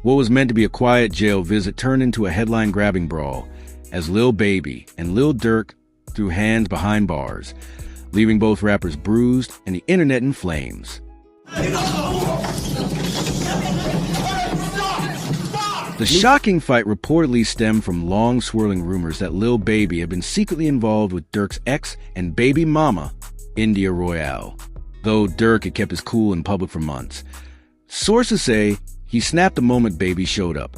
What was meant to be a quiet jail visit turned into a headline-grabbing brawl as Lil Baby and Lil Durk threw hands behind bars, leaving both rappers bruised and the internet in flames. The shocking fight reportedly stemmed from long-swirling rumors that Lil Baby had been secretly involved with Durk's ex and baby mama, India Royale, though Durk had kept his cool in public for months. Sources say he snapped the moment Baby showed up,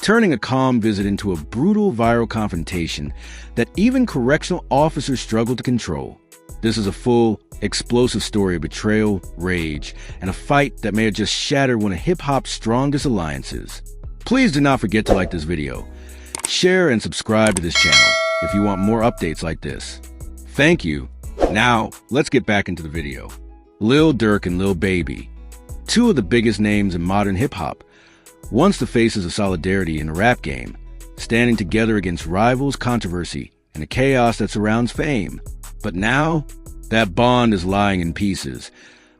turning a calm visit into a brutal viral confrontation that even correctional officers struggled to control. This is a full, explosive story of betrayal, rage, and a fight that may have just shattered one of hip-hop's strongest alliances. Please do not forget to like this video, share and subscribe to this channel if you want more updates like this. Thank you. Now, let's get back into the video. Lil Durk and Lil Baby, two of the biggest names in modern hip-hop, once the faces of solidarity in the rap game, standing together against rivals, controversy, and the chaos that surrounds fame. But now, that bond is lying in pieces,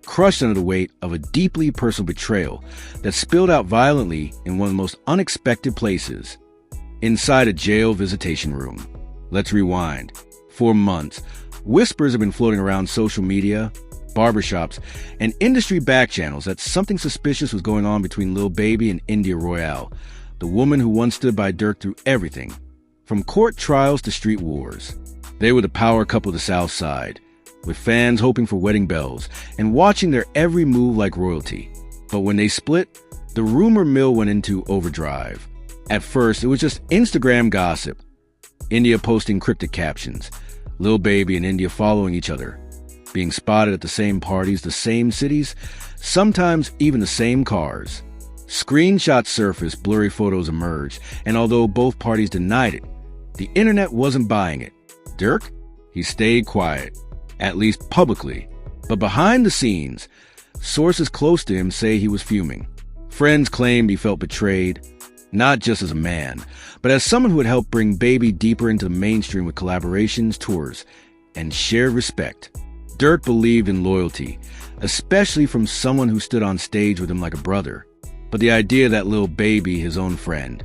crushed under the weight of a deeply personal betrayal that spilled out violently in one of the most unexpected places, inside a jail visitation room. Let's rewind. For months, whispers have been floating around social media, barbershops, and industry back channels that something suspicious was going on between Lil Baby and India Royale, the woman who once stood by Durk through everything, from court trials to street wars. They were the power couple of the South Side, with fans hoping for wedding bells and watching their every move like royalty. But when they split, the rumor mill went into overdrive. At first, it was just Instagram gossip, India posting cryptic captions, Lil Baby and India following each other, being spotted at the same parties, the same cities, sometimes even the same cars. Screenshots surfaced, blurry photos emerged, and although both parties denied it, the internet wasn't buying it. Durk? He stayed quiet, at least publicly. But behind the scenes, sources close to him say he was fuming. Friends claimed he felt betrayed, not just as a man, but as someone who had helped bring Baby deeper into the mainstream with collaborations, tours, and shared respect. Durk believed in loyalty, especially from someone who stood on stage with him like a brother. But the idea that Lil Baby, his own friend,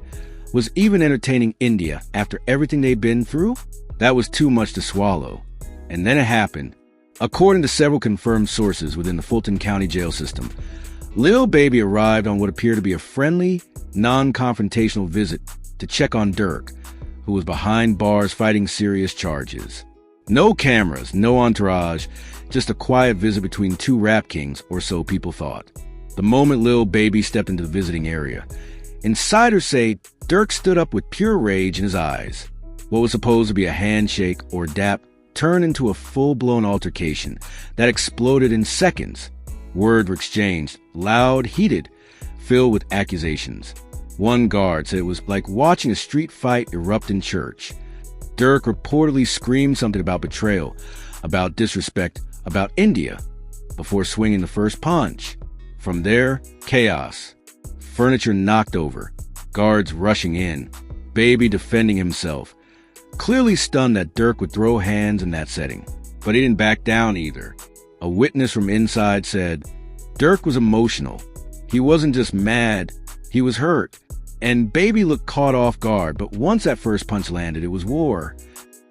was even entertaining India after everything they'd been through, that was too much to swallow. And then it happened. According to several confirmed sources within the Fulton County jail system, Lil Baby arrived on what appeared to be a friendly, non-confrontational visit to check on Durk, who was behind bars fighting serious charges. No cameras, no entourage, just a quiet visit between two rap kings, or so people thought. The moment Lil Baby stepped into the visiting area, insiders say Durk stood up with pure rage in his eyes. What was supposed to be a handshake or dap turned into a full-blown altercation that exploded in seconds. Words were exchanged, loud, heated, filled with accusations. One guard said it was like watching a street fight erupt in church. Durk reportedly screamed something about betrayal, about disrespect, about India, before swinging the first punch. From there, chaos. Furniture knocked over, guards rushing in, Baby defending himself, clearly stunned that Durk would throw hands in that setting. But he didn't back down either. A witness from inside said, Durk was emotional. He wasn't just mad, he was hurt. And Baby looked caught off guard, but once that first punch landed, it was war.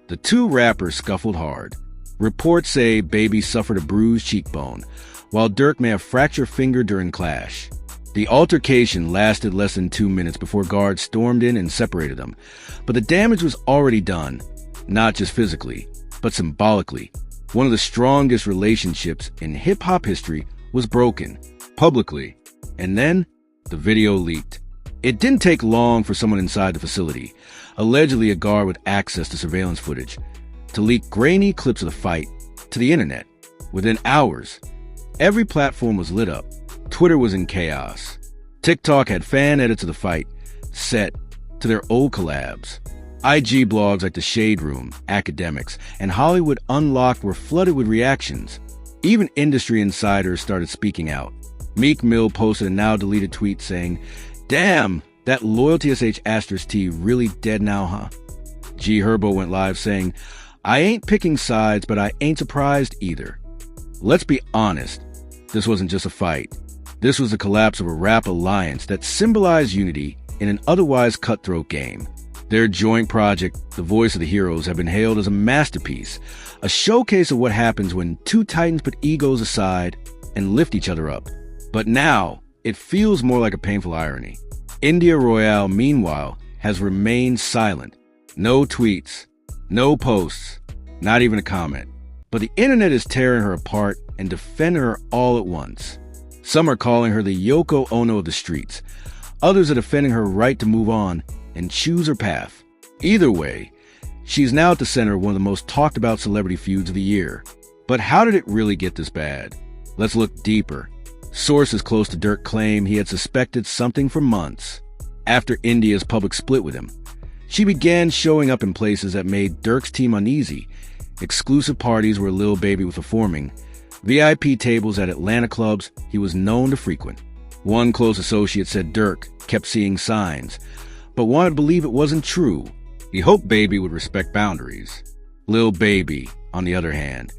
The two rappers scuffled hard. Reports say Baby suffered a bruised cheekbone, while Durk may have fractured a finger during clash. The altercation lasted less than 2 minutes before guards stormed in and separated them. But the damage was already done, not just physically, but symbolically. One of the strongest relationships in hip-hop history was broken, publicly. And then, the video leaked. It didn't take long for someone inside the facility, allegedly a guard with access to surveillance footage, to leak grainy clips of the fight to the internet. Within hours, every platform was lit up. Twitter was in chaos. TikTok had fan edits of the fight, set to their old collabs. IG blogs like The Shade Room, Academics, and Hollywood Unlocked were flooded with reactions. Even industry insiders started speaking out. Meek Mill posted a now-deleted tweet saying, "Damn, that loyalty sh*T really dead now, huh?" G Herbo went live saying, "I ain't picking sides, but I ain't surprised either." Let's be honest, this wasn't just a fight. This was the collapse of a rap alliance that symbolized unity in an otherwise cutthroat game. Their joint project, The Voice of the Heroes, have been hailed as a masterpiece, a showcase of what happens when two titans put egos aside and lift each other up. But now, it feels more like a painful irony. India Royale, meanwhile, has remained silent. No tweets, no posts, not even a comment. But the internet is tearing her apart and defending her all at once. Some are calling her the Yoko Ono of the streets. Others are defending her right to move on and choose her path. Either way, she's now at the center of one of the most talked about celebrity feuds of the year. But how did it really get this bad? Let's look deeper. Sources close to Durk claim he had suspected something for months. After India's public split with him, she began showing up in places that made Durk's team uneasy. Exclusive parties where Lil Baby was performing, VIP tables at Atlanta clubs he was known to frequent. One close associate said Durk kept seeing signs, but wanted to believe it wasn't true. He hoped Baby would respect boundaries. Lil Baby, on the other hand,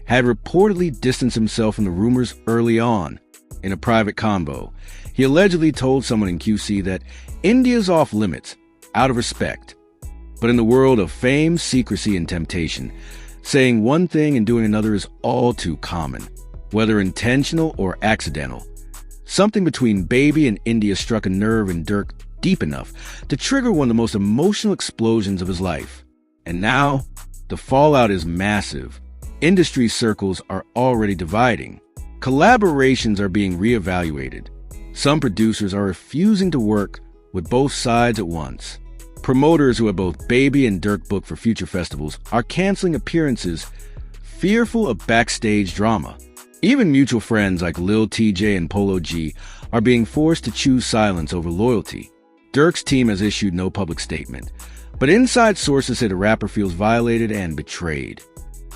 had reportedly distanced himself from the rumors early on. In a private convo, he allegedly told someone in QC that India's off limits, out of respect. But in the world of fame, secrecy, and temptation, saying one thing and doing another is all too common, whether intentional or accidental. Something between Baby and India struck a nerve in Durk deep enough to trigger one of the most emotional explosions of his life. And now, the fallout is massive. Industry circles are already dividing. Collaborations are being reevaluated. Some producers are refusing to work with both sides at once. Promoters who have both Baby and Durk booked for future festivals are canceling appearances, fearful of backstage drama. Even mutual friends like Lil TJ and Polo G are being forced to choose silence over loyalty. Durk's team has issued no public statement, but inside sources say the rapper feels violated and betrayed.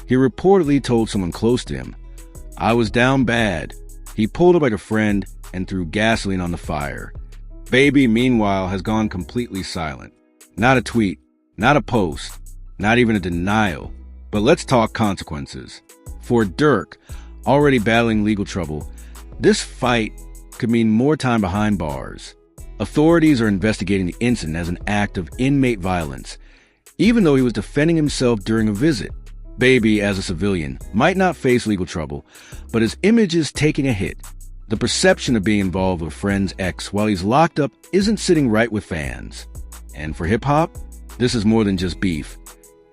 He reportedly told someone close to him, "I was down bad." He pulled up like a friend and threw gasoline on the fire. Baby, meanwhile, has gone completely silent. Not a tweet, not a post, not even a denial. But let's talk consequences. For Durk, already battling legal trouble, this fight could mean more time behind bars. Authorities are investigating the incident as an act of inmate violence, even though he was defending himself during a visit. Baby, as a civilian, might not face legal trouble, but his image is taking a hit. The perception of being involved with a friend's ex while he's locked up isn't sitting right with fans. And for hip-hop, this is more than just beef.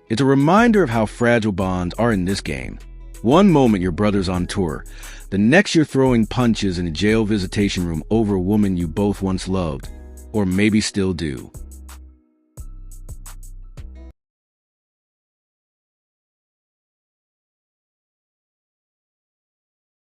It's a reminder of how fragile bonds are in this game. One moment your brother's on tour, the next you're throwing punches in a jail visitation room over a woman you both once loved, or maybe still do.